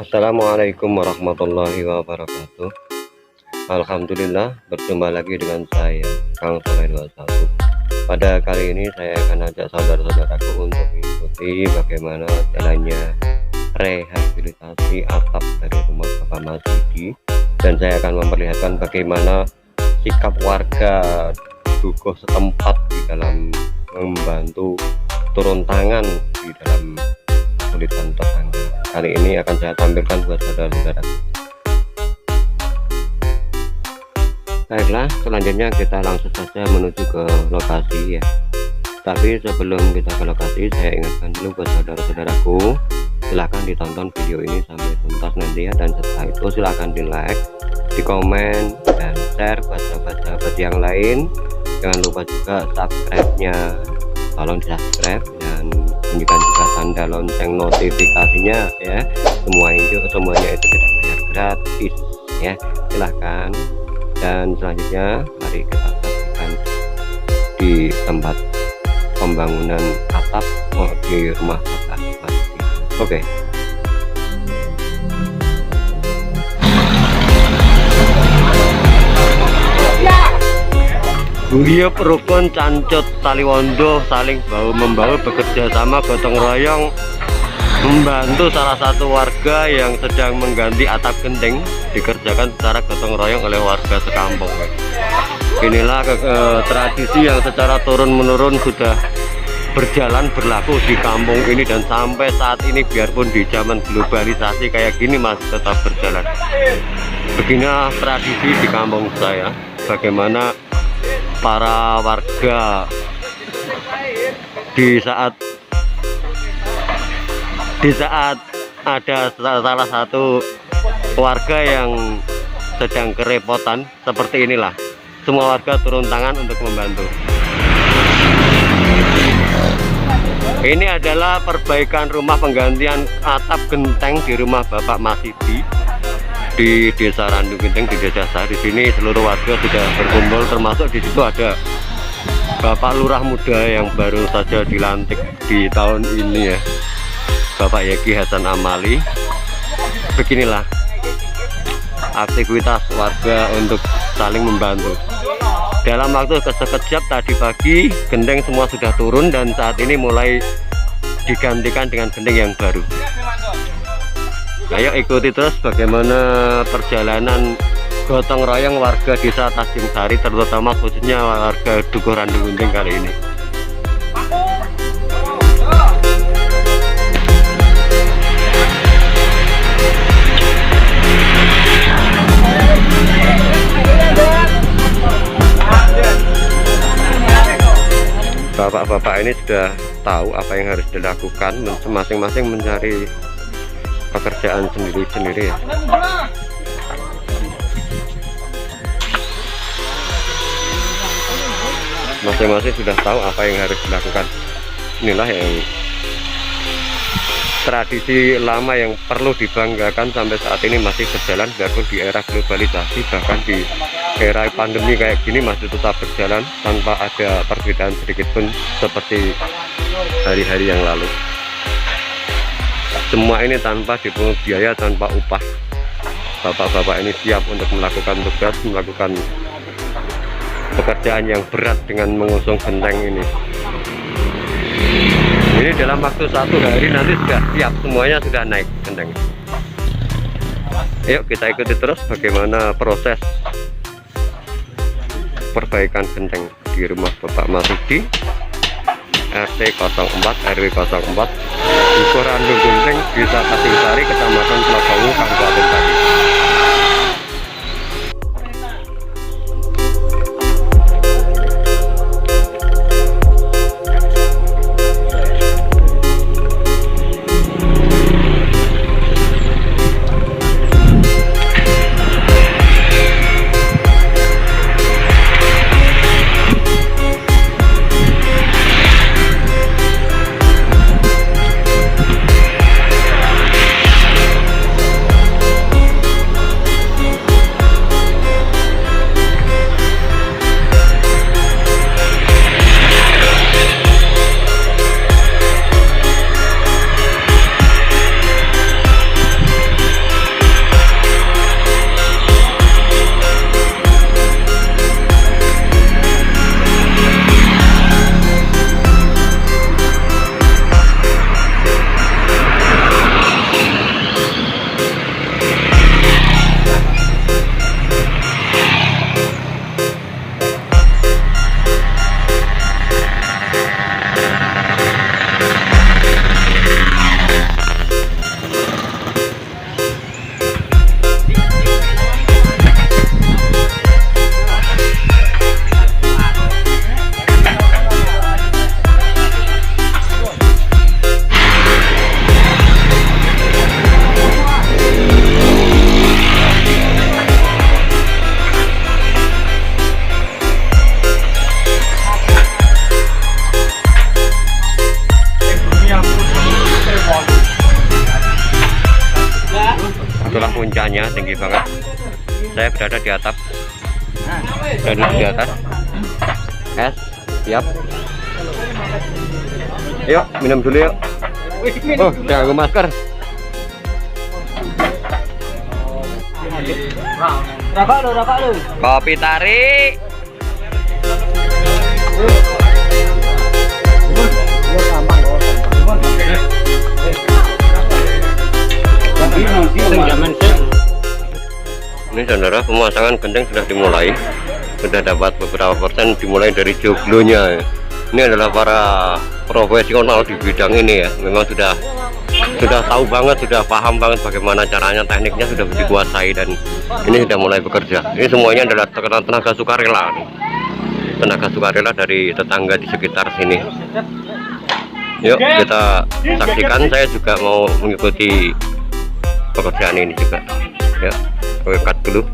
Assalamualaikum warahmatullahi wabarakatuh. Alhamdulillah, berjumpa lagi dengan saya Kang Soleh 21. Pada kali ini saya akan ajak saudara-saudaraku untuk mengikuti bagaimana jalannya rehabilitasi atap dari rumah Bapak Masidi, dan saya akan memperlihatkan bagaimana sikap warga dukuh setempat di dalam membantu turun tangan di dalam kesulitan tetangga. Kali ini akan saya tampilkan buat saudara-saudara. Baiklah, selanjutnya kita langsung saja menuju ke lokasi ya. Tapi sebelum kita ke lokasi, saya ingatkan dulu buat saudara-saudaraku, silahkan ditonton video ini sampai tuntas nanti ya, dan setelah itu silahkan di like, di komen, dan share buat sahabat-sahabat yang lain. Jangan lupa juga subscribe-nya, tolong di subscribe dan bunyikan juga tanda lonceng notifikasinya ya. Semuanya itu tidak bayar, gratis ya. Silahkan. Dan selanjutnya mari kita saksikan di tempat pembangunan atap di rumah Bapak Masidi. Oke. Guyub rukun cancut taliwondo, saling bahu-membahu, bekerja sama gotong royong membantu salah satu warga yang sedang mengganti atap genteng, dikerjakan secara gotong royong oleh warga sekampung. Inilah tradisi yang secara turun-menurun sudah berjalan berlaku di kampung ini, dan sampai saat ini biarpun di zaman globalisasi kayak gini masih tetap berjalan. Beginilah tradisi di kampung saya, bagaimana para warga di saat ada salah satu warga yang sedang kerepotan seperti inilah, semua warga turun tangan untuk membantu. Ini adalah perbaikan rumah, penggantian atap genteng di rumah Bapak Masidi di Desa Randung Genteng, di Desa saya. Di sini seluruh warga sudah berkumpul, termasuk di situ ada Bapak Lurah muda yang baru saja dilantik di tahun ini ya, Bapak Yeki Hasan Amali. Beginilah aktivitas warga untuk saling membantu. Dalam waktu sekejap tadi pagi genteng semua sudah turun, dan saat ini mulai digantikan dengan genteng yang baru. Ayo ikuti terus bagaimana perjalanan gotong royong warga Desa Tanjung Sari, terutama khususnya warga Dukuh Randung Genteng kali ini. Bapak-bapak ini sudah tahu apa yang harus dilakukan, masing-masing mencari pekerjaan sendiri-sendiri ya. Masing-masing sudah tahu apa yang harus dilakukan. Inilah yang tradisi lama yang perlu dibanggakan sampai saat ini masih berjalan, biarpun di era globalisasi, bahkan di era pandemi kayak gini masih tetap berjalan tanpa ada perbedaan sedikit pun seperti hari-hari yang lalu. Semua ini tanpa dipungut biaya, tanpa upah. Bapak-bapak ini siap untuk melakukan tugas, melakukan pekerjaan yang berat dengan mengusung genteng ini. Ini dalam waktu 1 hari nanti sudah siap, semuanya sudah naik genteng. Yuk kita ikuti terus bagaimana proses perbaikan genteng di rumah Bapak Masidi, RT 04 RW 04 Dukuh Randung Genteng, Desa Tanjung Sari, Kecamatan Tlabawu, Kabupaten Pati. tinggi banget. Saya berada di atap, berada di atas. Es siap. Yuk minum dulu yuk. Oh jangan lupa masker. Rokok lu. Kopi tarik. Ini saudara, pemasangan genteng sudah dimulai, sudah dapat beberapa persen, dimulai dari joglonya. Ini adalah para profesional di bidang ini ya, memang sudah tahu banget, sudah paham banget bagaimana caranya, tekniknya sudah dikuasai, dan ini sudah mulai bekerja. Ini semuanya adalah tenaga sukarela, tenaga sukarela dari tetangga di sekitar sini. Yuk kita saksikan, saya juga mau mengikuti pekerjaan ini juga ya. Cut dulu.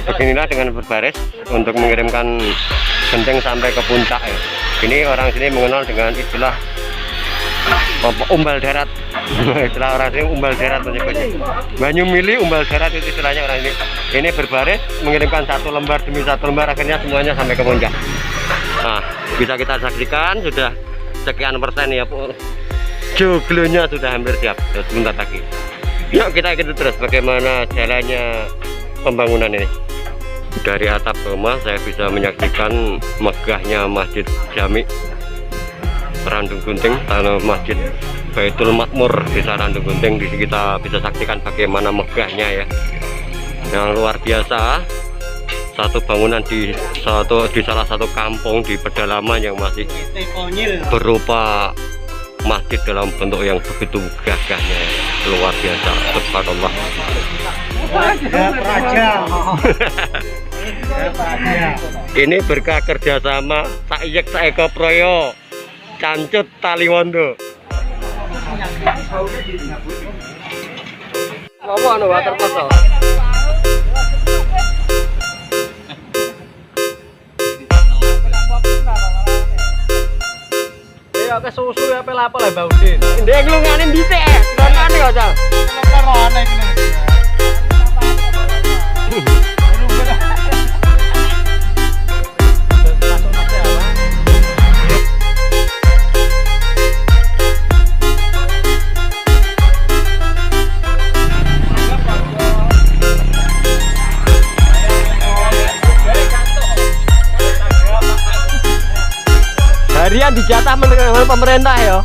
Beginilah dengan berbaris untuk mengirimkan genteng sampai ke puncak ya. Ini orang sini mengenal dengan istilah umbal darat. Istilah orang sini umbal darat menyebutnya. Banyu mili umbal darat itu istilahnya orang ini. Ini berbaris mengirimkan satu lembar demi satu lembar, akhirnya semuanya sampai ke puncak. Nah, bisa kita saksikan sudah sekian persen ya, joglonya sudah hampir siap. Sebentar lagi. Yuk kita ikuti terus bagaimana jalannya pembangunan ini. Dari atap rumah saya bisa menyaksikan megahnya Masjid Jami Randung Gunting, tanah Masjid Baitul Makmur di Randung Gunting. Di sini kita bisa saksikan bagaimana megahnya ya, yang luar biasa. Satu bangunan di salah satu kampung di pedalaman yang masih berupa masjid dalam bentuk yang begitu gagahnya, luar biasa. Subhanallah. Ini berkah kerjasama Saiyek Saeko Proyo Cancut Taliwondo. Apa anu water foto? Ya ke susu ya pel apa lah Baudin. Ndek nglungane dhisik, nglungane aja. Nglungane iki. Harian dijatah oleh pemerintah ya.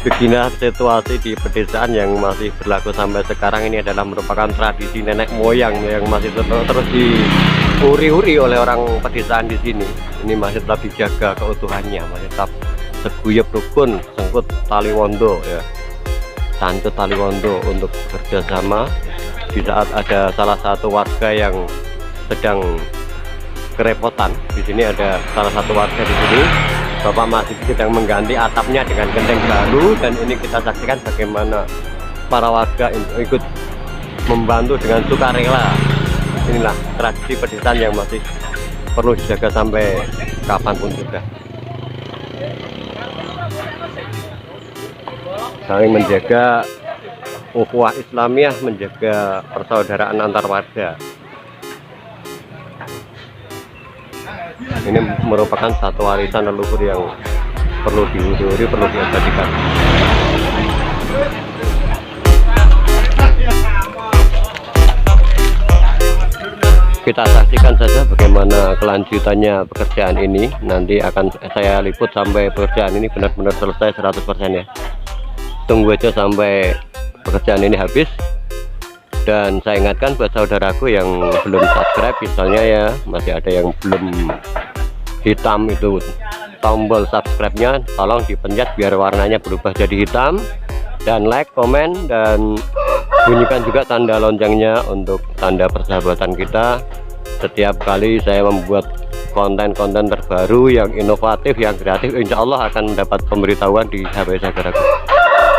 Beginilah situasi di pedesaan yang masih berlaku sampai sekarang. Ini adalah merupakan tradisi nenek moyang yang masih terus diuri-uri oleh orang pedesaan di sini. Ini masih tetap dijaga keutuhannya, masih tetap seguyup rukun sengkut Taliwondo ya, Cancut Taliwondo, untuk bekerjasama di saat ada salah satu warga yang sedang kerepotan. Di sini ada salah satu warga di sini, Bapak masih sedang mengganti atapnya dengan genteng baru, dan ini kita saksikan bagaimana para warga ikut membantu dengan sukarela. Inilah tradisi pedesaan yang masih perlu dijaga sampai kapanpun juga. Saling menjaga ukhuwah Islamiyah, menjaga persaudaraan antar warga. Ini merupakan satu warisan leluhur yang perlu diuduri, perlu diabadikan. Kita saksikan saja bagaimana kelanjutannya pekerjaan ini. Nanti akan saya liput sampai pekerjaan ini benar-benar selesai 100% ya. Tunggu aja sampai pekerjaan ini habis. Dan saya ingatkan buat saudaraku yang belum subscribe misalnya ya, masih ada yang belum hitam itu tombol subscribe-nya, tolong dipencet biar warnanya berubah jadi hitam, dan like, komen, dan bunyikan juga tanda loncengnya untuk tanda persahabatan kita. Setiap kali saya membuat konten-konten terbaru yang inovatif, yang kreatif, insya Allah akan mendapat pemberitahuan di HP saudaraku.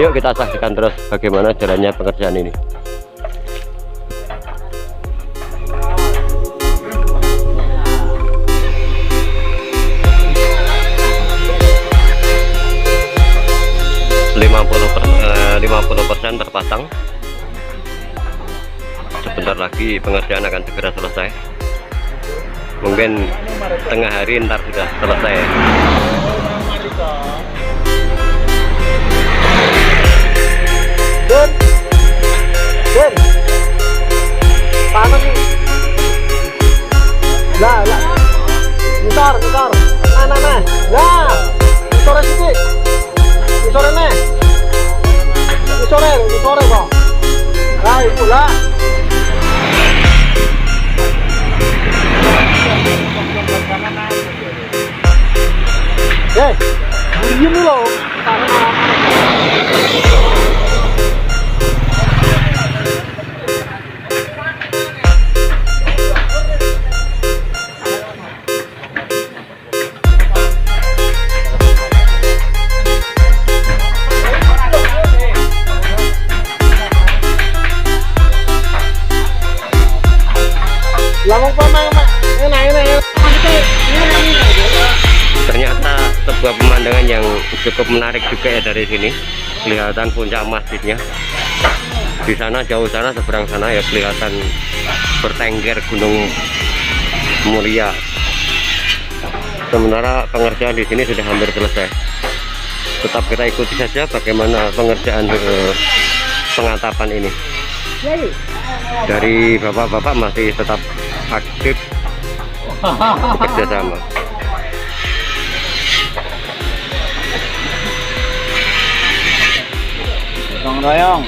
Yuk kita saksikan terus bagaimana jalannya pekerjaan ini. 50% terpasang. Sebentar lagi pengerjaan akan segera selesai. Mungkin tengah hari ntar sudah selesai. Den, panas nih. Lah, misor. Nah. Lah, misore sedikit. Misore kok. Lah, itu lah. Diem loh. Ternyata sebuah pemandangan yang cukup menarik juga ya dari sini. Kelihatan puncak masjidnya. Di sana jauh sana seberang sana ya kelihatan bertengger Gunung Muria. Sementara pengerjaan di sini sudah hampir selesai. Tetap kita ikuti saja bagaimana pengerjaan pengatapan ini. Dari bapak-bapak masih tetap aktif bekerja sama. Royong.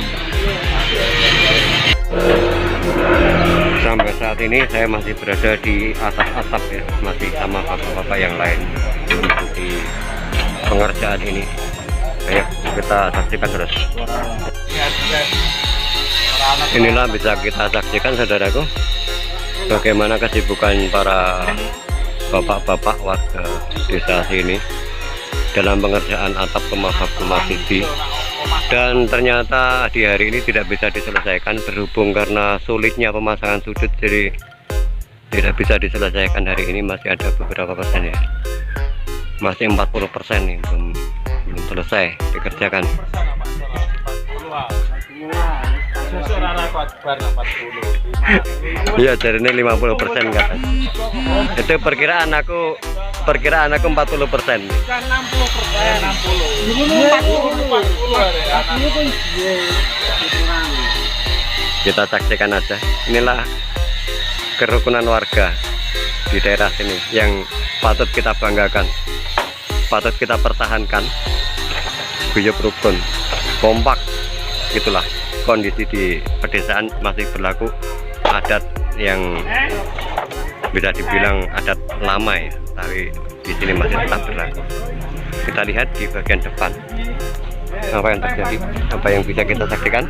Sampai saat ini saya masih berada di atas atap ya, masih sama bapak-bapak yang lain mengikuti pengerjaan ini. Ayo kita saksikan terus. Inilah bisa kita saksikan saudaraku, bagaimana kesibukan para bapak-bapak warga desa sini dalam pengerjaan atap rumah Masjid. Dan ternyata di hari ini tidak bisa diselesaikan berhubung karena sulitnya pemasangan sudut, jadi tidak bisa diselesaikan hari ini. Masih ada beberapa persen ya, masih 40% nih belum selesai dikerjakan. Iya, jadi ini 50% kan. Itu perkiraan aku 40%. Kita saksikan aja. Inilah kerukunan warga di daerah sini yang patut kita banggakan, patut kita pertahankan. Guyub rukun, kompak, itulah kondisi di pedesaan. Masih berlaku adat yang bisa dibilang adat lama ya, tapi di sini masih tetap berlaku. Kita lihat di bagian depan apa yang terjadi, apa yang bisa kita saksikan.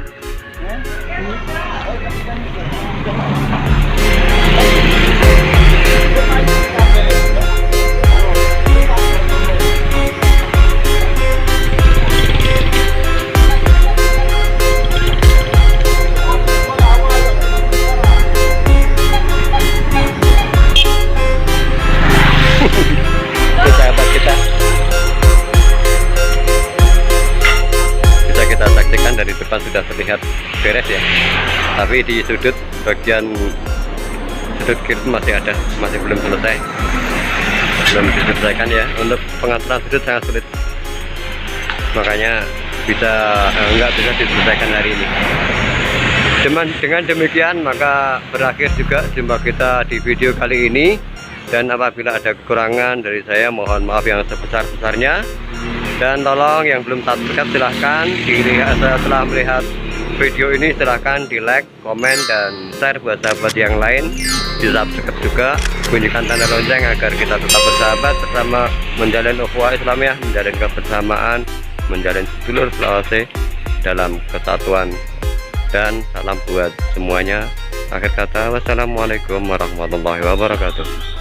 Dari depan sudah terlihat beres ya, tapi di sudut bagian sudut kiri masih ada, masih belum selesai, belum diselesaikan ya. Untuk pengaturan sudut sangat sulit, makanya nggak bisa diselesaikan hari ini. Dengan demikian maka berakhir juga jumpa kita di video kali ini, dan apabila ada kekurangan dari saya mohon maaf yang sebesar-besarnya. Dan tolong yang belum subscribe silahkan setelah melihat video ini silahkan di like, komen, dan share buat sahabat yang lain. Di subscribe juga, bunyikan tanda lonceng agar kita tetap bersahabat bersama menjalin ukhuwah Islamiyah, menjalin kebersamaan, menjalin sedulur Sulawesi dalam kesatuan. Dan salam buat semuanya. Akhir kata, wassalamualaikum warahmatullahi wabarakatuh.